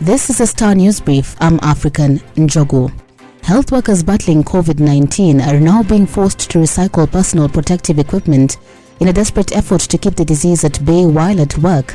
This is a Star News Brief. I'm African Njogu. Health workers battling COVID-19 are now being forced to recycle personal protective equipment in a desperate effort to keep the disease at bay while at work.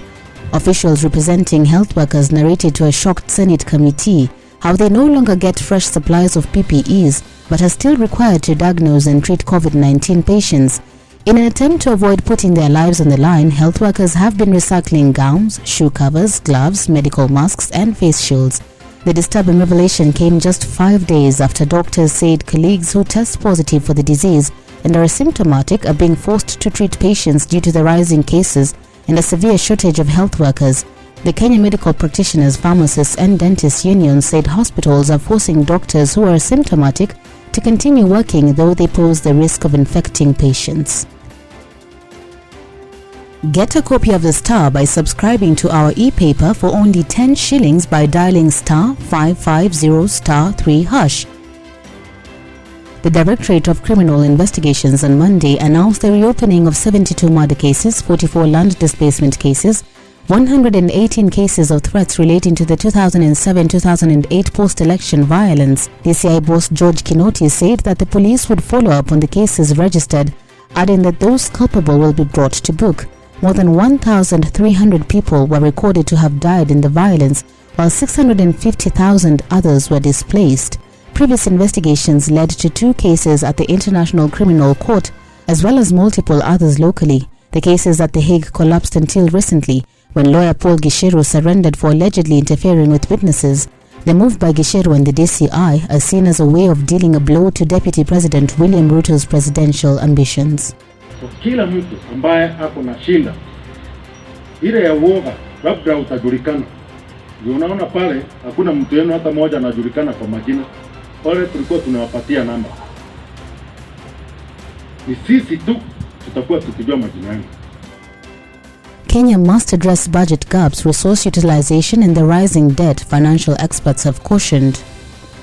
Officials representing health workers narrated to a shocked Senate committee how they no longer get fresh supplies of PPEs but are still required to diagnose and treat COVID-19 patients. In an attempt to avoid putting their lives on the line, health workers have been recycling gowns, shoe covers, gloves, medical masks and face shields. The disturbing revelation came just 5 days after doctors said colleagues who test positive for the disease and are asymptomatic are being forced to treat patients due to the rising cases and a severe shortage of health workers. The Kenyan Medical Practitioners, Pharmacists and Dentists Union said hospitals are forcing doctors who are asymptomatic to continue working though they pose the risk of infecting patients. Get a copy of the Star by subscribing to our e-paper for only 10 shillings by dialing *550*3#. The Directorate of Criminal Investigations on Monday announced the reopening of 72 murder cases, 44 land displacement cases, 118 cases of threats relating to the 2007-2008 post-election violence. DCI boss George Kinoti said that the police would follow up on the cases registered, adding that those culpable will be brought to book. More than 1,300 people were recorded to have died in the violence, while 650,000 others were displaced. Previous investigations led to 2 cases at the International Criminal Court, as well as multiple others locally. The cases at The Hague collapsed until recently, when lawyer Paul Gisheru surrendered for allegedly interfering with witnesses. The move by Gisheru and the DCI are seen as a way of dealing a blow to Deputy President William Ruto's presidential ambitions. So, kila mtu ambaye ako na shinda ile ya uoga labda utajulikana. Ndio unaona pale hakuna mtu yenu hata mmoja anajulikana kwa majina. Wale tulikuwa tunawapatia namba. Ni sisi tu tutakuwa tukijua majina yao. Kenya must address budget gaps, resource utilization and the rising debt, financial experts have cautioned.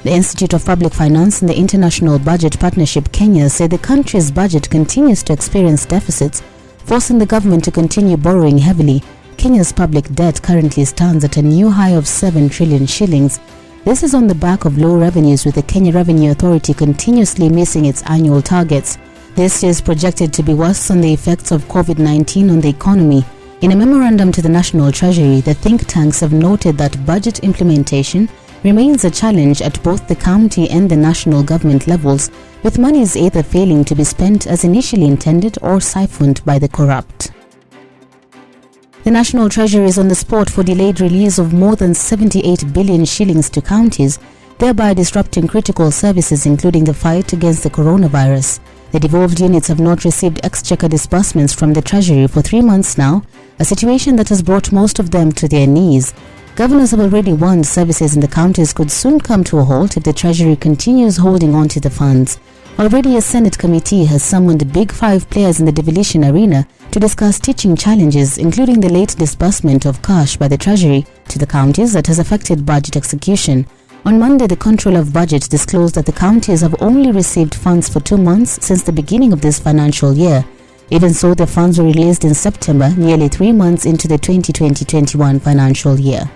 The Institute of Public Finance and the International Budget Partnership Kenya say the country's budget continues to experience deficits, forcing the government to continue borrowing heavily. Kenya's public debt currently stands at a new high of 7 trillion shillings. This is on the back of low revenues, with the Kenya Revenue Authority continuously missing its annual targets. This is projected to be worse on the effects of COVID-19 on the economy. In a memorandum to the National Treasury, the think tanks have noted that budget implementation remains a challenge at both the county and the national government levels, with monies either failing to be spent as initially intended or siphoned by the corrupt. The National Treasury is on the spot for delayed release of more than 78 billion shillings to counties, thereby disrupting critical services including the fight against the coronavirus. The devolved units have not received exchequer disbursements from the Treasury for 3 months now, a situation that has brought most of them to their knees. Governors have already warned services in the counties could soon come to a halt if the Treasury continues holding on to the funds. Already a Senate committee has summoned big 5 players in the devolution arena to discuss teaching challenges, including the late disbursement of cash by the Treasury to the counties that has affected budget execution. On Monday, the Controller of Budget disclosed that the counties have only received funds for 2 months since the beginning of this financial year. Even so, the funds were released in September, nearly 3 months into the 2020-21 financial year.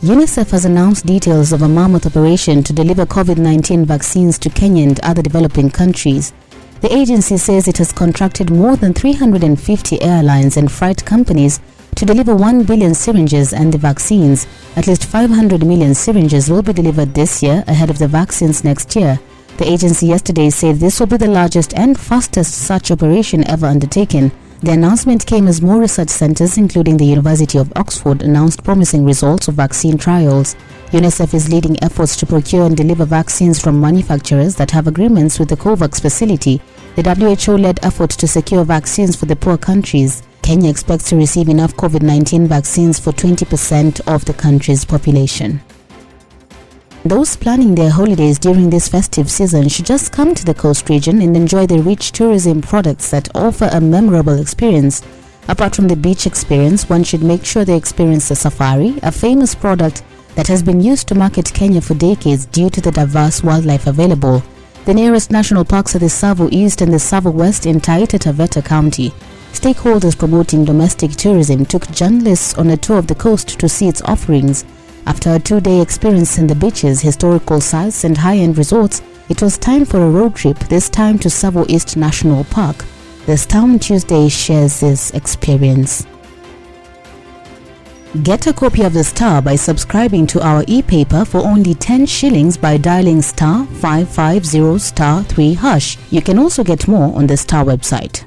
UNICEF has announced details of a mammoth operation to deliver COVID-19 vaccines to Kenya and other developing countries. The agency says it has contracted more than 350 airlines and freight companies to deliver 1 billion syringes and the vaccines. At least 500 million syringes will be delivered this year ahead of the vaccines next year. The agency yesterday said this will be the largest and fastest such operation ever undertaken. The announcement came as more research centers, including the University of Oxford, announced promising results of vaccine trials. UNICEF is leading efforts to procure and deliver vaccines from manufacturers that have agreements with the COVAX facility, the WHO-led effort to secure vaccines for the poor countries. Kenya expects to receive enough COVID-19 vaccines for 20% of the country's population. Those planning their holidays during this festive season should just come to the coast region and enjoy the rich tourism products that offer a memorable experience. Apart from the beach experience, one should make sure they experience the safari, a famous product that has been used to market Kenya for decades due to the diverse wildlife available. The nearest national parks are the Tsavo East and the Tsavo West in Taita Taveta County. Stakeholders promoting domestic tourism took journalists on a tour of the coast to see its offerings. After a 2-day experience in the beaches, historical sites and high-end resorts, it was time for a road trip, this time to Savo East National Park. This Town Tuesday shares this experience. Get a copy of the Star by subscribing to our e-paper for only 10 shillings by dialing *550*3#. You can also get more on the Star website.